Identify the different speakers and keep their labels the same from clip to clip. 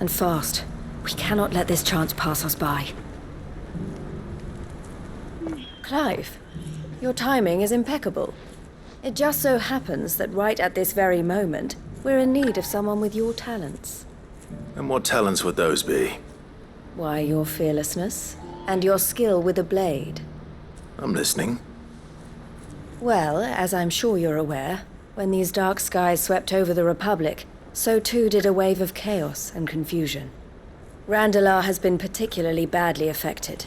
Speaker 1: and fast. We cannot let this chance pass us by. Clive, your timing is impeccable. It just so happens that right at this very moment, we're in need of someone with your talents.
Speaker 2: And what talents would those be?
Speaker 1: Why, your fearlessness, and your skill with a blade.
Speaker 2: I'm listening.
Speaker 1: Well, as I'm sure you're aware, when these dark skies swept over the Republic, so too did a wave of chaos and confusion. Randalar has been particularly badly affected.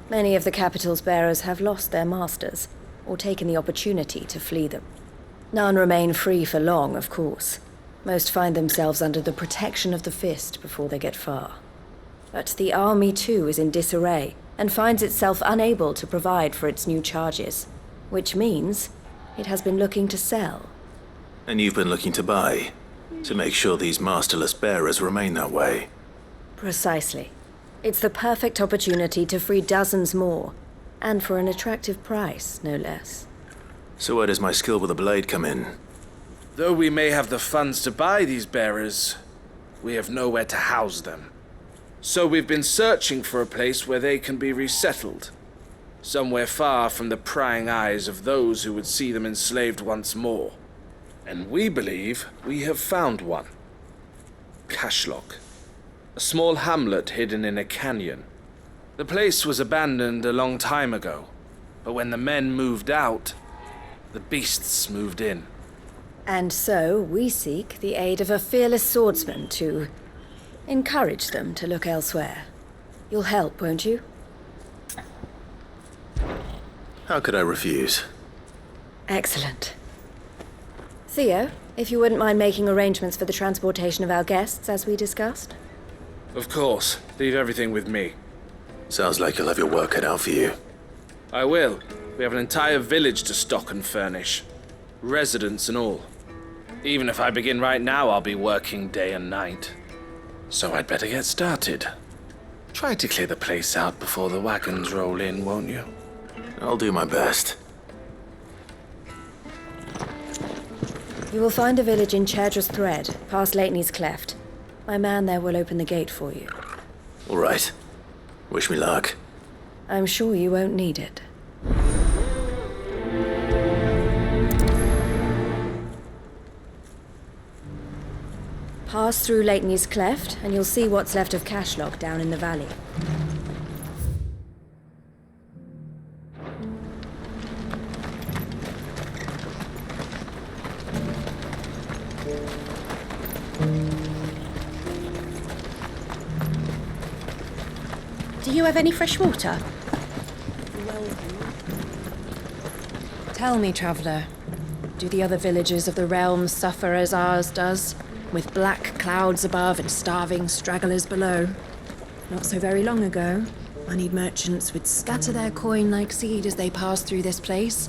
Speaker 1: Many of the capital's bearers have lost their masters, or taken the opportunity to flee them. None remain free for long, of course. Most find themselves under the protection of the Fist before they get far. But the army too is in disarray, and finds itself unable to provide for its new charges. Which means it has been looking to sell.
Speaker 2: And you've been looking to buy, to make sure these masterless bearers remain that way.
Speaker 1: Precisely. It's the perfect opportunity to free dozens more, and for an attractive price, no less.
Speaker 2: So where does my skill with a blade come in?
Speaker 3: Though we may have the funds to buy these bearers, we have nowhere to house them. So we've been searching for a place where they can be resettled. Somewhere far from the prying eyes of those who would see them enslaved once more. And we believe we have found one. Cashlock. A small hamlet hidden in a canyon. The place was abandoned a long time ago, but when the men moved out, the beasts moved in.
Speaker 1: And so we seek the aid of a fearless swordsman to encourage them to look elsewhere. You'll help, won't you?
Speaker 2: How could I refuse?
Speaker 1: Excellent. Theo, if you wouldn't mind making arrangements for the transportation of our guests, as we discussed.
Speaker 3: Of course. Leave everything with me.
Speaker 2: Sounds like you'll have your work cut out for you.
Speaker 3: I will. We have an entire village to stock and furnish. Residents and all. Even if I begin right now, I'll be working day and night. So I'd better get started. Try to clear the place out before the wagons roll in, won't you?
Speaker 2: I'll do my best.
Speaker 1: You will find a village in Chedra's Thread, past Lateney's Cleft. My man there will open the gate for you.
Speaker 2: All right. Wish me luck.
Speaker 1: I'm sure you won't need it. Pass through Lateney's Cleft, and you'll see what's left of Cashlock down in the valley.
Speaker 4: Do you have any fresh water?
Speaker 1: Tell me, traveler, do the other villages of the realm suffer as ours does, with black clouds above and starving stragglers below? Not so very long ago, moneyed merchants would scatter their coin like seed as they passed through this place.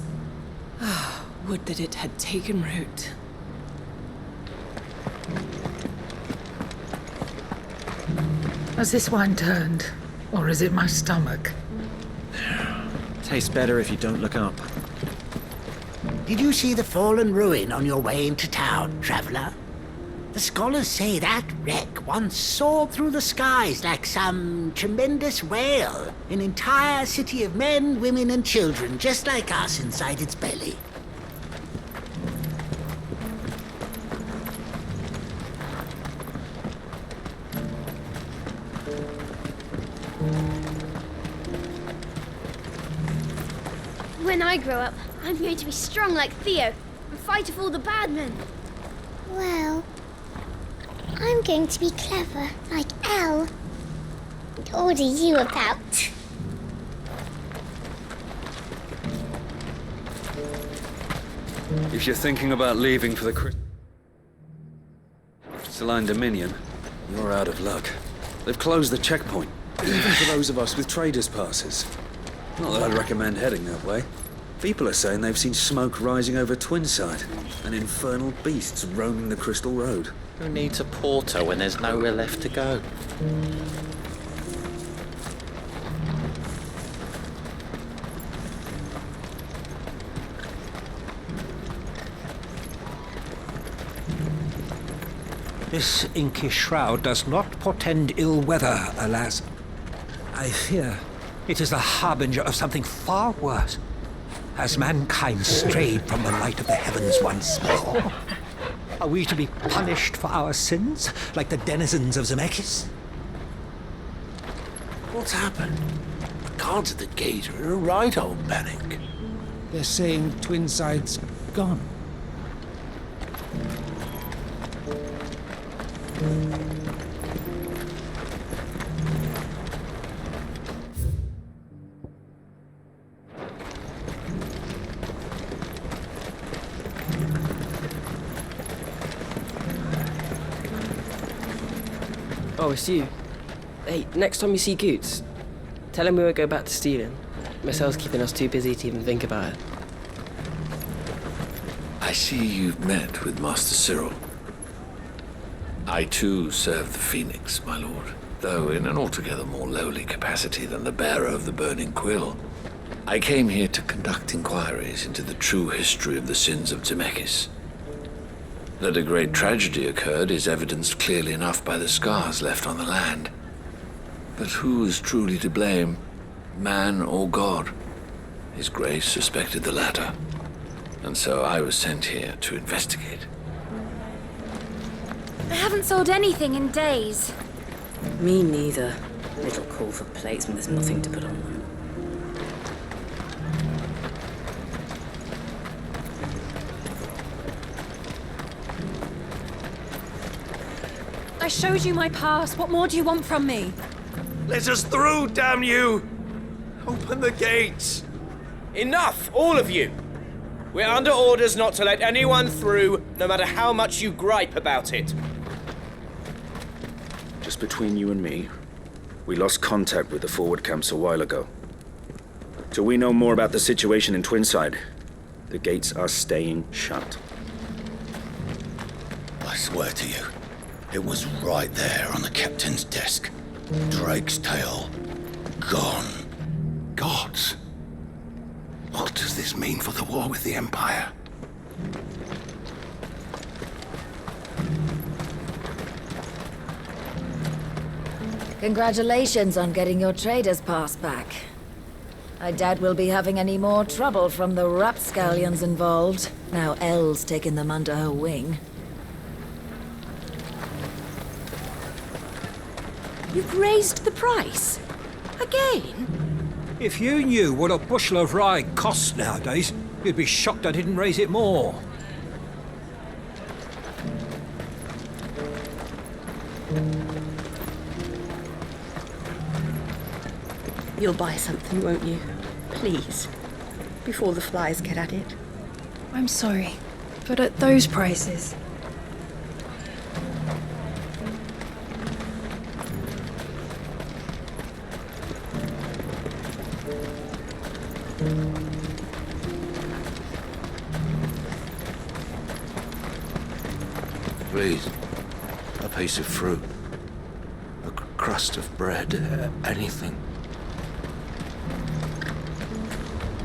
Speaker 1: Ah, would that it had taken root.
Speaker 5: Has this wine turned? Or is it my stomach?
Speaker 6: Tastes better if you don't look up.
Speaker 7: Did you see the fallen ruin on your way into town, traveler? The scholars say that wreck once soared through the skies like some tremendous whale. An entire city of men, women, and children, just like us, inside its belly.
Speaker 8: When I grow up, I'm going to be strong like Theo and fight off all the bad men.
Speaker 9: Well, I'm going to be clever like Elle. What order you about?
Speaker 10: If you're thinking about leaving for the Crystalline Dominion, you're out of luck. They've closed the checkpoint, even for those of us with traders' passes. Not that I'd recommend heading that way. People are saying they've seen smoke rising over Twinside, and infernal beasts roaming the Crystal Road.
Speaker 11: Who needs a porter when there's nowhere left to go?
Speaker 12: This inky shroud does not portend ill weather, alas. I fear it is the harbinger of something far worse. Has mankind strayed from the light of the heavens once more? Are we to be punished for our sins, like the denizens of Zemeckis?
Speaker 13: What's happened? The guards at the gate are in a right old panic.
Speaker 12: They're saying Twinside's gone.
Speaker 14: Oh, it's you. Hey, next time you see Goots, tell him we won't go back to stealing. Marcel's keeping us too busy to even think about it.
Speaker 13: I see you've met with Master Cyril. I too serve the Phoenix, my lord, though in an altogether more lowly capacity than the bearer of the Burning Quill. I came here to conduct inquiries into the true history of the sins of Zemeckis. That a great tragedy occurred is evidenced clearly enough by the scars left on the land. But who is truly to blame, man or God? His Grace suspected the latter, and so I was sent here to investigate.
Speaker 15: I haven't sold anything in days.
Speaker 16: Me neither. Little call for plates when there's nothing to put on them.
Speaker 15: I showed you my pass. What more do you want from me?
Speaker 2: Let us through, damn you! Open the gates!
Speaker 3: Enough, all of you! We're under orders not to let anyone through, no matter how much you gripe about it.
Speaker 10: Just between you and me, we lost contact with the forward camps a while ago. Till we know more about the situation in Twinside, the gates are staying shut.
Speaker 13: I swear to you, it was right there on the captain's desk. Drake's tail. Gone. Gods. What does this mean for the war with the Empire?
Speaker 1: Congratulations on getting your trader's pass back. I doubt we'll be having any more trouble from the rapscallions involved, now Elle's taken them under her wing.
Speaker 4: You've raised the price? Again?
Speaker 12: If you knew what a bushel of rye costs nowadays, you'd be shocked I didn't raise it more.
Speaker 4: You'll buy something, won't you? Please. Before the flies get at it.
Speaker 15: I'm sorry, but at those prices...
Speaker 13: Please, a piece of fruit, a crust of bread, anything.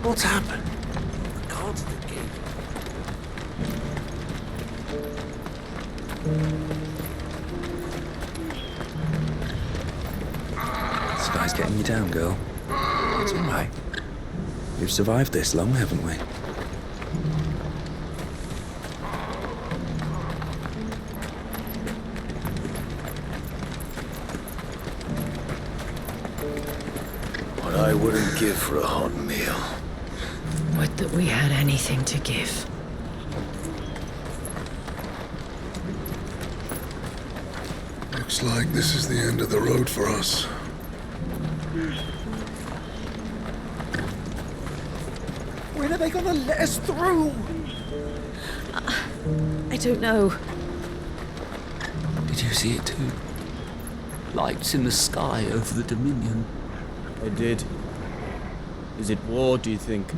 Speaker 13: What's happened? The guards at the gate.
Speaker 10: This guy's getting you down, girl.
Speaker 13: It's all right.
Speaker 10: We've survived this long, haven't we?
Speaker 13: What I wouldn't give for a hot meal.
Speaker 5: Would that we had anything to give.
Speaker 17: Looks like this is the end of the road for us.
Speaker 5: When are they gonna let us through?
Speaker 4: I don't know.
Speaker 18: Did you see it too? Lights in the sky over the Dominion.
Speaker 6: I did. Is it war, do you think?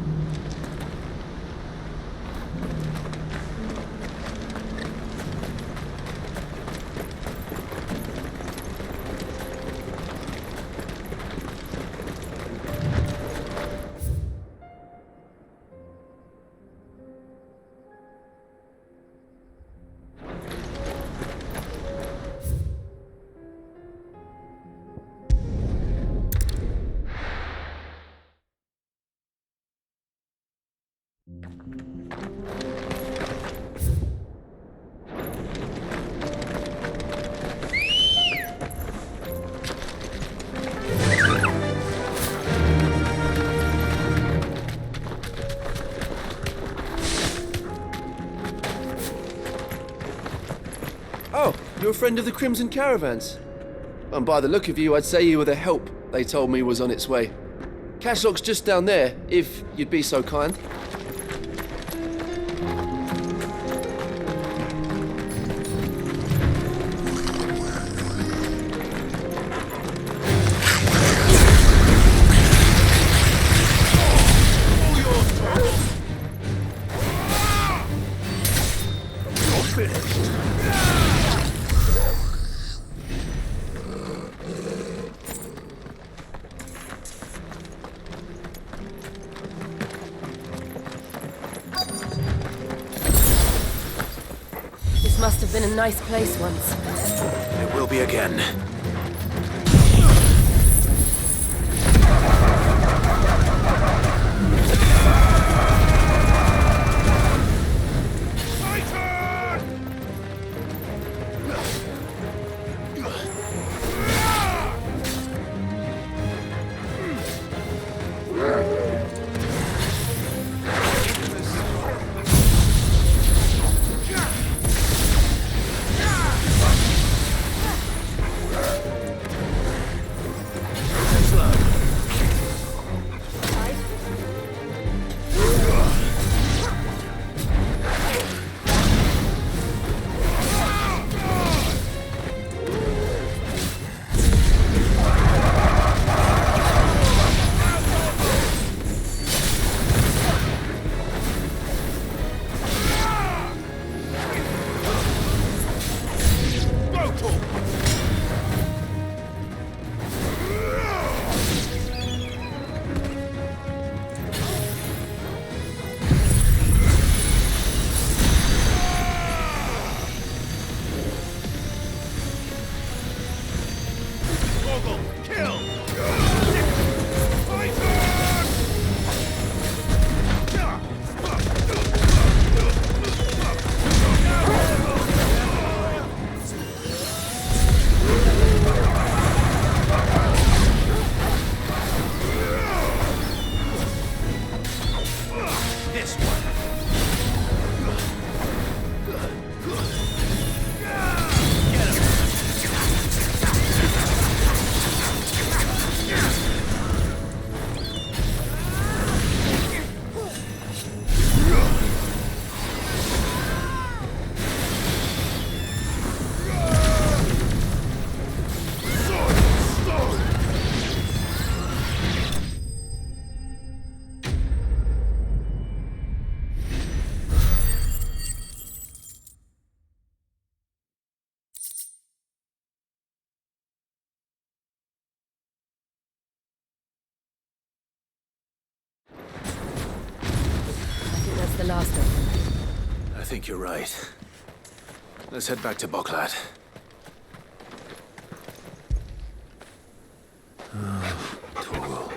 Speaker 19: you're a friend of the Crimson Caravans. And by the look of you, I'd say you were the help they told me was on its way. Cashlock's just down there, if you'd be so kind.
Speaker 1: This must have been a nice place once.
Speaker 2: It will be again.
Speaker 1: The last of them.
Speaker 2: I think you're right. Let's head back to Boklat. Torgal.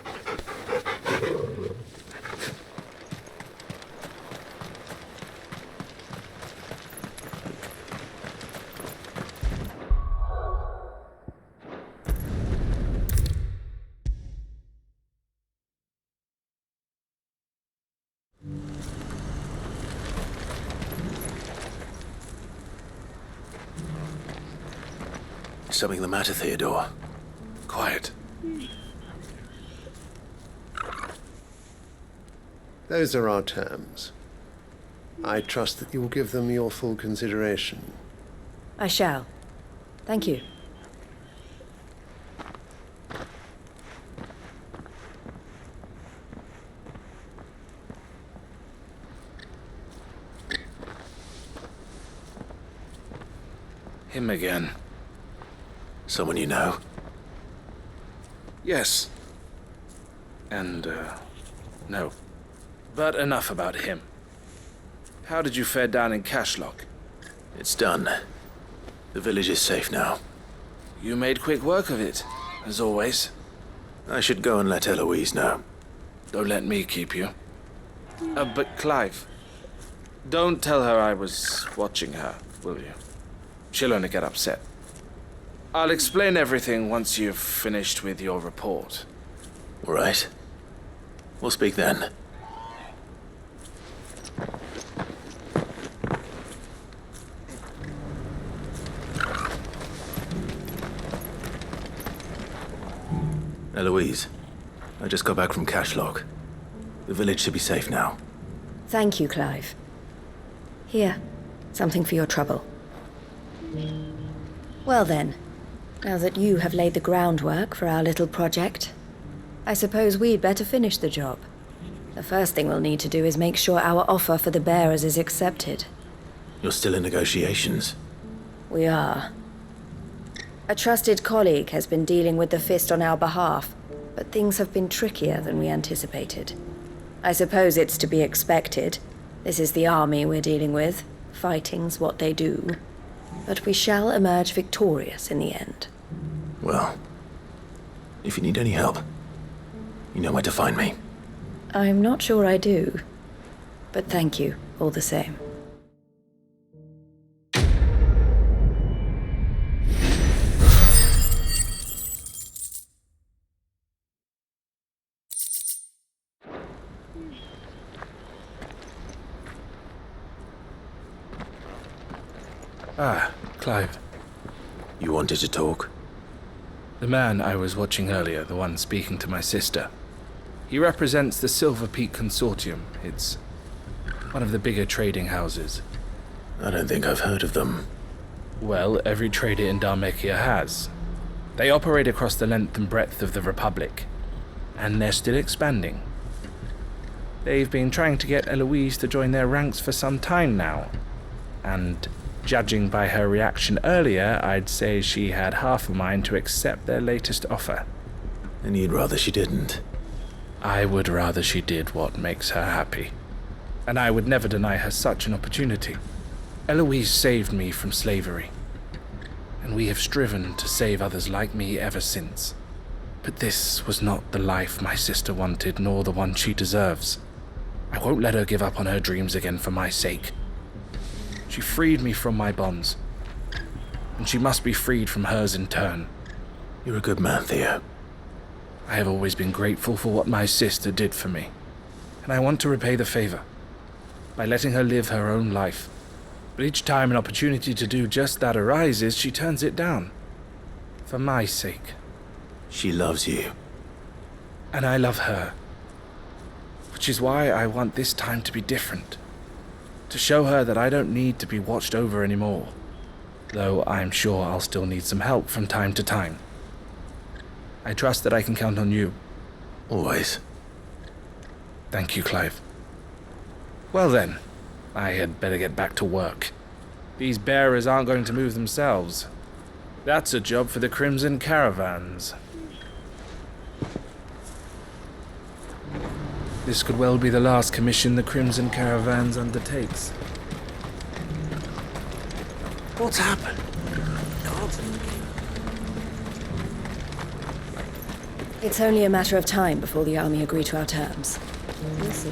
Speaker 2: Something the matter, Theodore? Quiet.
Speaker 20: Those are our terms. I trust that you will give them your full consideration.
Speaker 1: I shall. Thank you.
Speaker 3: Him again.
Speaker 2: Someone you know?
Speaker 3: Yes. And, no. But enough about him. How did you fare down in Cashlock?
Speaker 2: It's done. The village is safe now.
Speaker 3: You made quick work of it, as always.
Speaker 2: I should go and let Eloise know.
Speaker 3: Don't let me keep you. But Clive, don't tell her I was watching her, will you? She'll only get upset. I'll explain everything once you've finished with your report.
Speaker 2: All right. We'll speak then. Eloise, I just got back from Cashlock. The village should be safe now.
Speaker 1: Thank you, Clive. Here, something for your trouble. Well then, now that you have laid the groundwork for our little project, I suppose we'd better finish the job. The first thing we'll need to do is make sure our offer for the bearers is accepted.
Speaker 2: You're still in negotiations?
Speaker 1: We are. A trusted colleague has been dealing with the Fist on our behalf, but things have been trickier than we anticipated. I suppose it's to be expected. This is the army we're dealing with. Fighting's what they do. But we shall emerge victorious in the end.
Speaker 2: Well, if you need any help, you know where to find me.
Speaker 1: I'm not sure I do. But thank you, all the same.
Speaker 3: Ah, Clive.
Speaker 2: You wanted to talk?
Speaker 3: The man I was watching earlier, the one speaking to my sister. He represents the Silver Peak Consortium. It's one of the bigger trading houses.
Speaker 2: I don't think I've heard of them.
Speaker 3: Well, every trader in Dharmekia has. They operate across the length and breadth of the Republic, and they're still expanding. They've been trying to get Eloise to join their ranks for some time now, and judging by her reaction earlier, I'd say she had half a mind to accept their latest offer.
Speaker 2: And you'd rather she didn't?
Speaker 3: I would rather she did what makes her happy. And I would never deny her such an opportunity. Eloise saved me from slavery, and we have striven to save others like me ever since. But this was not the life my sister wanted, nor the one she deserves. I won't let her give up on her dreams again for my sake. She freed me from my bonds, and she must be freed from hers in turn.
Speaker 2: You're a good man, Theo.
Speaker 3: I have always been grateful for what my sister did for me, and I want to repay the favor by letting her live her own life. But each time an opportunity to do just that arises, she turns it down. For my sake.
Speaker 2: She loves you.
Speaker 3: And I love her. Which is why I want this time to be different. To show her that I don't need to be watched over anymore. Though I'm sure I'll still need some help from time to time. I trust that I can count on you.
Speaker 2: Always.
Speaker 3: Thank you, Clive. Well then, I had better get back to work. These bearers aren't going to move themselves. That's a job for the Crimson Caravans. This could well be the last commission the Crimson Caravans undertakes.
Speaker 7: What's happened? God.
Speaker 1: It's only a matter of time before the army agree to our terms. We'll see.